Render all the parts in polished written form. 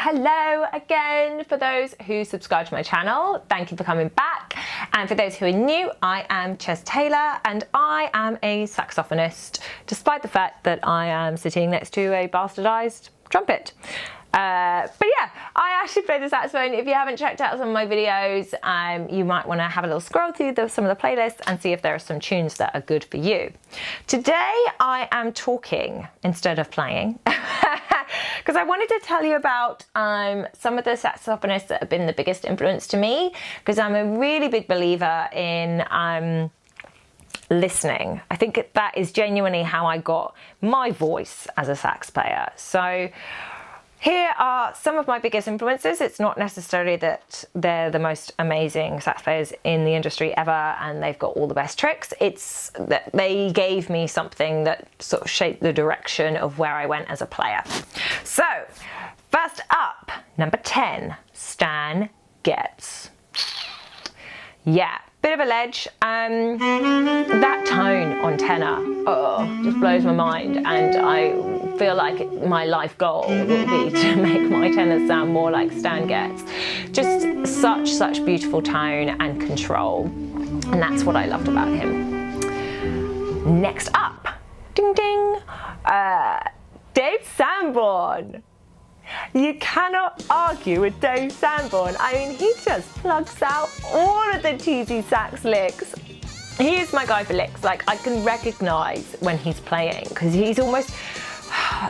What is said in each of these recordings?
Hello again for those who subscribe to my channel. Thank you for coming back. And for those who are new, I am Ches Taylor and I am a saxophonist, despite the fact that I am sitting next to a bastardized trumpet. But yeah, I actually play the saxophone. If you haven't checked out some of my videos, you might want to have a little scroll through some of the playlists and see if there are some tunes that are good for you. Today I am talking instead of playing because I wanted to tell you about some of the saxophonists that have been the biggest influence to me, because I'm a really big believer in listening. I think that is genuinely how I got my voice as a sax player. So here are some of my biggest influences. It's not necessarily that they're the most amazing sax players in the industry ever and they've got all the best tricks. It's that they gave me something that sort of shaped the direction of where I went as a player. So, first up, number 10, Stan Getz. Yeah, bit of a ledge. That tone on tenor, just blows my mind, and I feel like my life goal will be to make my tenor sound more like Stan Getz. Just such beautiful tone and control, and that's what I loved about him. Next up, ding ding, Dave Sanborn. You cannot argue with Dave Sanborn. I mean, he just plugs out all of the cheesy sax licks. He is my guy for licks. Like, I can recognize when he's playing, because he's almost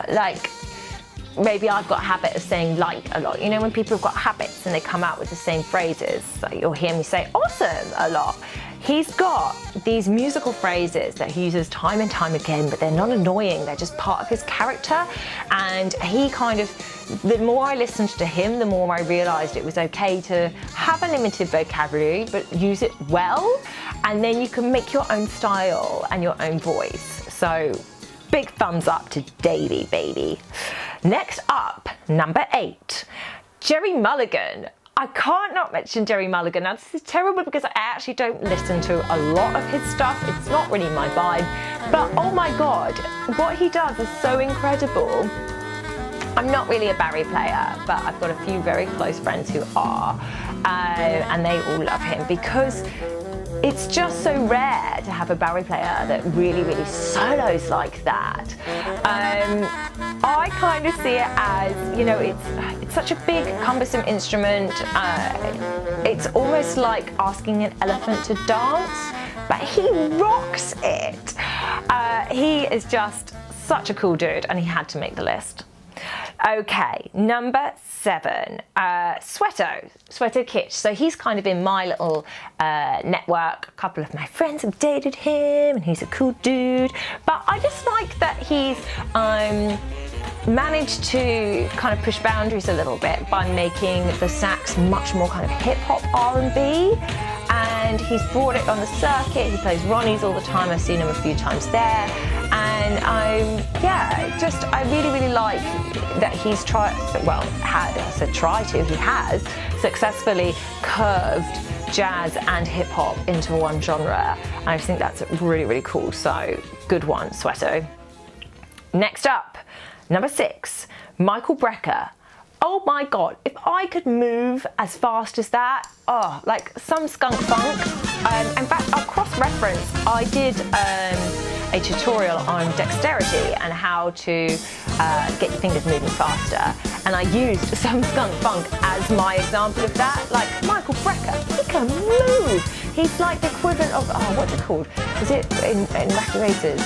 like, maybe I've got a habit of saying like a lot. You know, when people have got habits and they come out with the same phrases, like you'll hear me say awesome a lot. He's got these musical phrases that he uses time and time again, but they're not annoying, they're just part of his character. And he kind of, the more I listened to him, the more I realized it was okay to have a limited vocabulary, but use it well. And then you can make your own style and your own voice. So big thumbs up to Davey, baby. Next up, number 8, Gerry Mulligan. I can't not mention Gerry Mulligan. Now, this is terrible because I actually don't listen to a lot of his stuff. It's not really my vibe. But oh my God, what he does is so incredible. I'm not really a Barry player, but I've got a few very close friends who are, and they all love him because it's just so rare to have a Barry player that really solos like that. I kind of see it as, you know, it's such a big, cumbersome instrument. It's almost like asking an elephant to dance, but he rocks it. He is just such a cool dude, and he had to make the list. Okay, number 7, Soweto Kinch. So he's kind of in my little network. A couple of my friends have dated him, and he's a cool dude. But I just like that he's managed to kind of push boundaries a little bit by making the sax much more kind of hip-hop R&B. And he's brought it on the circuit. He plays Ronnie's all the time. I've seen him a few times there. And I really like that he's he has successfully curved jazz and hip hop into one genre. And I think that's really cool. So good one, Soweto. Next up, number 6, Michael Brecker. Oh my God, if I could move as fast as that, like some skunk funk. In fact, I'll cross-reference. I did a tutorial on dexterity and how to get your fingers moving faster. And I used some skunk funk as my example of that. Like Michael Brecker, he can move. He's like the equivalent of, what's it called? Is it in Wacky Races?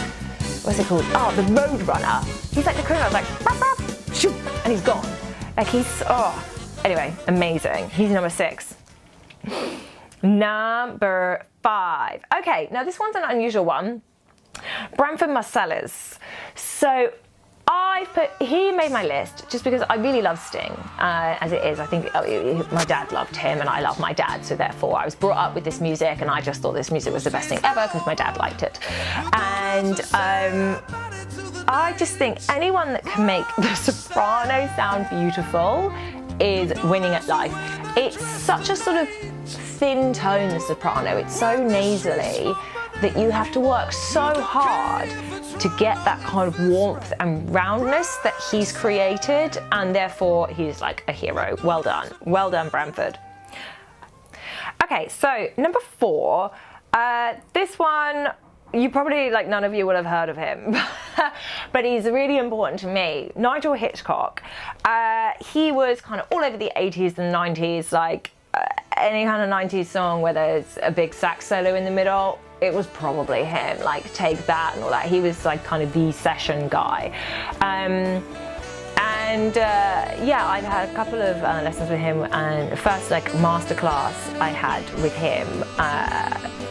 What's it called? The Road Runner. He's like the equivalent of like, bop, bop, shoot, and he's gone. Like anyway, amazing. He's number 6. Number 5. Okay, now this one's an unusual one. Branford Marsalis. So he made my list just because I really love Sting, as it is. I think my dad loved him and I love my dad, so therefore I was brought up with this music and I just thought this music was the best thing ever because my dad liked it. And I just think anyone that can make the soprano sound beautiful is winning at life. it's such a sort of thin tone, the soprano. It's so nasally that you have to work so hard to get that kind of warmth and roundness that he's created, and therefore he's like a hero. Well done, Branford. Okay, so number 4, this one, you probably, like, none of you will have heard of him, but he's really important to me. Nigel Hitchcock. He was kind of all over the 80s and 90s, like any kind of 90s song where there's a big sax solo in the middle, it was probably him, like Take That and all that. He was like kind of the session guy. Yeah, I've had a couple of lessons with him, and the first like masterclass I had with him,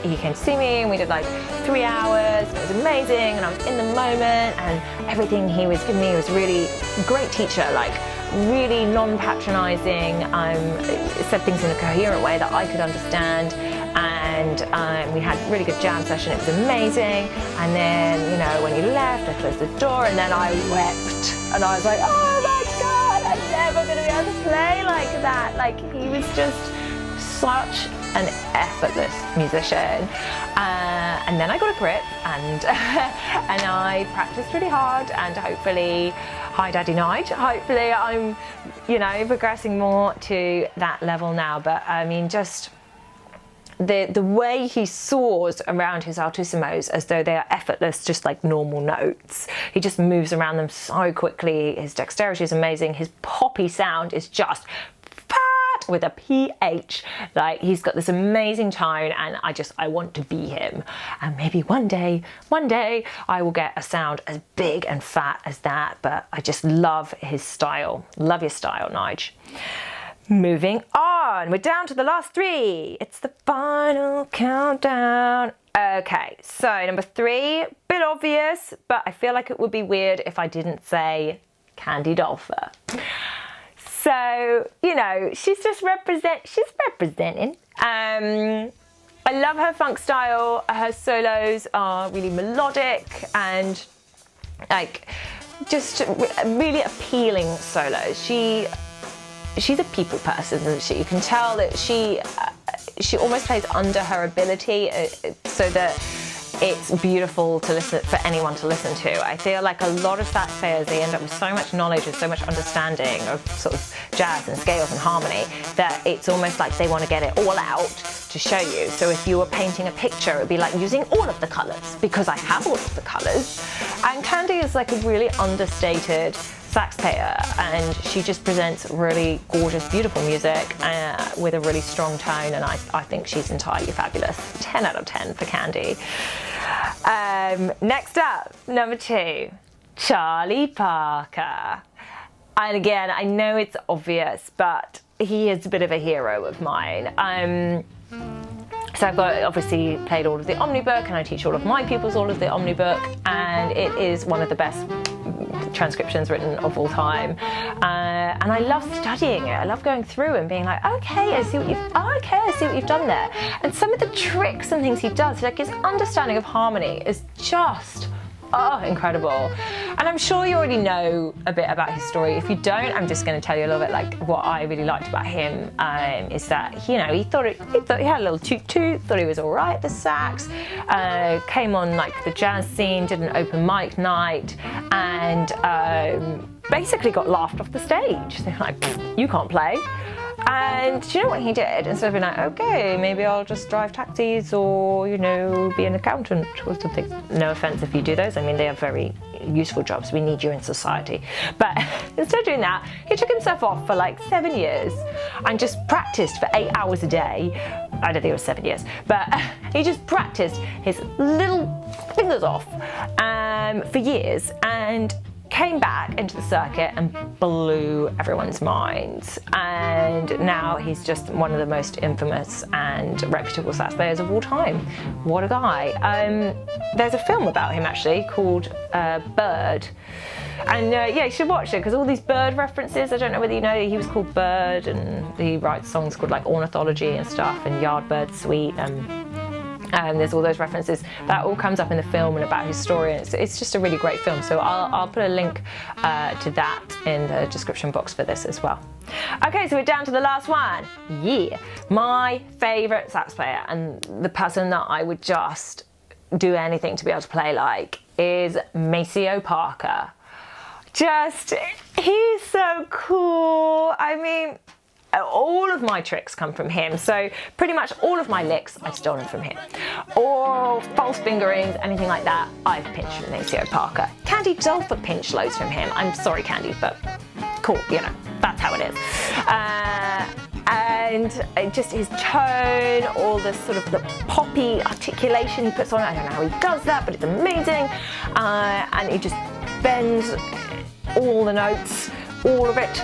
he came to see me and we did like 3 hours, and it was amazing, and I was in the moment, and everything he was giving me was really great teacher, like really non-patronizing, said things in a coherent way that I could understand, and we had a really good jam session. It was amazing. And then, you know, when he left, I closed the door, and then I wept, and I was like, oh my God, I'm never going to be able to play like that. Like, he was just such an effortless musician. And then I got a grip, and and I practiced really hard, and hopefully, hi Daddy Nige, hopefully I'm, you know, progressing more to that level now. But I mean, just the way he soars around his altissimos as though they are effortless, just like normal notes. He just moves around them so quickly. His dexterity is amazing. His poppy sound is just fat with a PH. Like, he's got this amazing tone, and I want to be him. And maybe one day I will get a sound as big and fat as that, but I just love his style. Love your style, Nige. Moving on, we're down to the last 3. It's the final countdown. Okay, so number 3, bit obvious, but I feel like it would be weird if I didn't say Candy Dulfer. So, you know, she's representing. I love her funk style. Her solos are really melodic and like just really appealing solos. She's a people person, isn't she? You can tell that she almost plays under her ability, so that it's beautiful to listen, for anyone to listen to. I feel like a lot of sax players, they end up with so much knowledge and so much understanding of sort of jazz and scales and harmony that it's almost like they want to get it all out to show you. So if you were painting a picture, it would be like using all of the colours, because I have all of the colours. And Candy is like a really understated sax player, and she just presents really gorgeous, beautiful music with a really strong tone, and I think she's entirely fabulous. 10 out of 10 for Candy. Next up, number 2, Charlie Parker. And again, I know it's obvious, but he is a bit of a hero of mine. So I've got obviously played all of the Omnibook, and I teach all of my pupils all of the Omnibook, and it is one of the best transcriptions written of all time, and I love studying it. I love going through and being like, okay, I see what you've done there. And some of the tricks and things he does, like his understanding of harmony is just incredible. And I'm sure you already know a bit about his story. If you don't, I'm just going to tell you a little bit. Like, what I really liked about him is that, you know, he thought he had a little toot, thought he was all right, the sax, came on like the jazz scene, did an open mic night, and basically got laughed off the stage. They're like, you can't play. And do you know what he did? Instead of being like, okay, maybe I'll just drive taxis, or, you know, be an accountant or something. No offense if you do those. I mean, they are very useful jobs. We need you in society. But instead of doing that, he took himself off for like 7 years and just practiced for 8 hours a day. I don't think it was 7 years, but he just practiced his little fingers off for years, and came back into the circuit and blew everyone's minds. And now he's just one of the most infamous and reputable sax players of all time. What a guy. There's a film about him actually called Bird. And yeah, you should watch it, because all these bird references, I don't know whether you know, he was called Bird, and he writes songs called like Ornithology and stuff, and Yardbird Suite, and There's all those references. That all comes up in the film and about his story, and it's just a really great film. So I'll put a link to that in the description box for this as well. Okay, so we're down to the last one. Yeah, my favourite sax player and the person that I would just do anything to be able to play like is Maceo Parker. He's so cool. I mean, all of my tricks come from him, so pretty much all of my licks I've stolen from him. Or false fingerings, anything like that, I've pinched from Maceo Parker. Candy Dulfer pinched loads from him. I'm sorry, Candy, but cool, you know, that's how it is. And just his tone, all the sort of the poppy articulation he puts on it. I don't know how he does that, but it's amazing. And he just bends all the notes, all of it.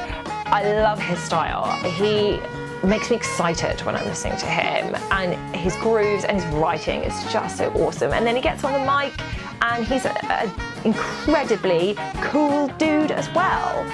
I love his style. He makes me excited when I'm listening to him, and his grooves and his writing is just so awesome. And then he gets on the mic and he's an incredibly cool dude as well.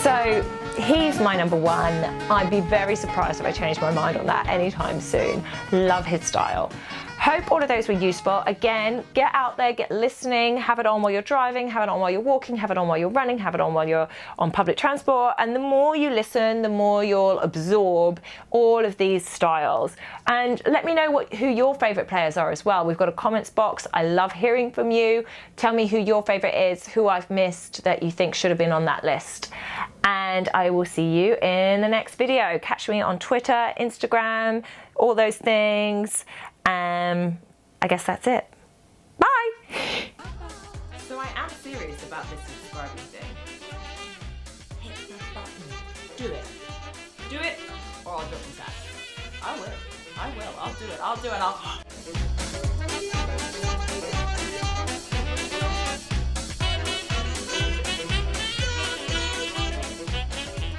So he's my number one. I'd be very surprised if I changed my mind on that anytime soon. Love his style. Hope all of those were useful. Again, get out there, get listening, have it on while you're driving, have it on while you're walking, have it on while you're running, have it on while you're on public transport. And the more you listen, the more you'll absorb all of these styles. And let me know who your favourite players are as well. We've got a comments box. I love hearing from you. Tell me who your favourite is, who I've missed that you think should have been on that list. And I will see you in the next video. Catch me on Twitter, Instagram, all those things. I guess that's it. Bye! So I am serious about this subscribing thing. Hit that button. Do it. Do it, or I'll drop you back. I will. I'll do it.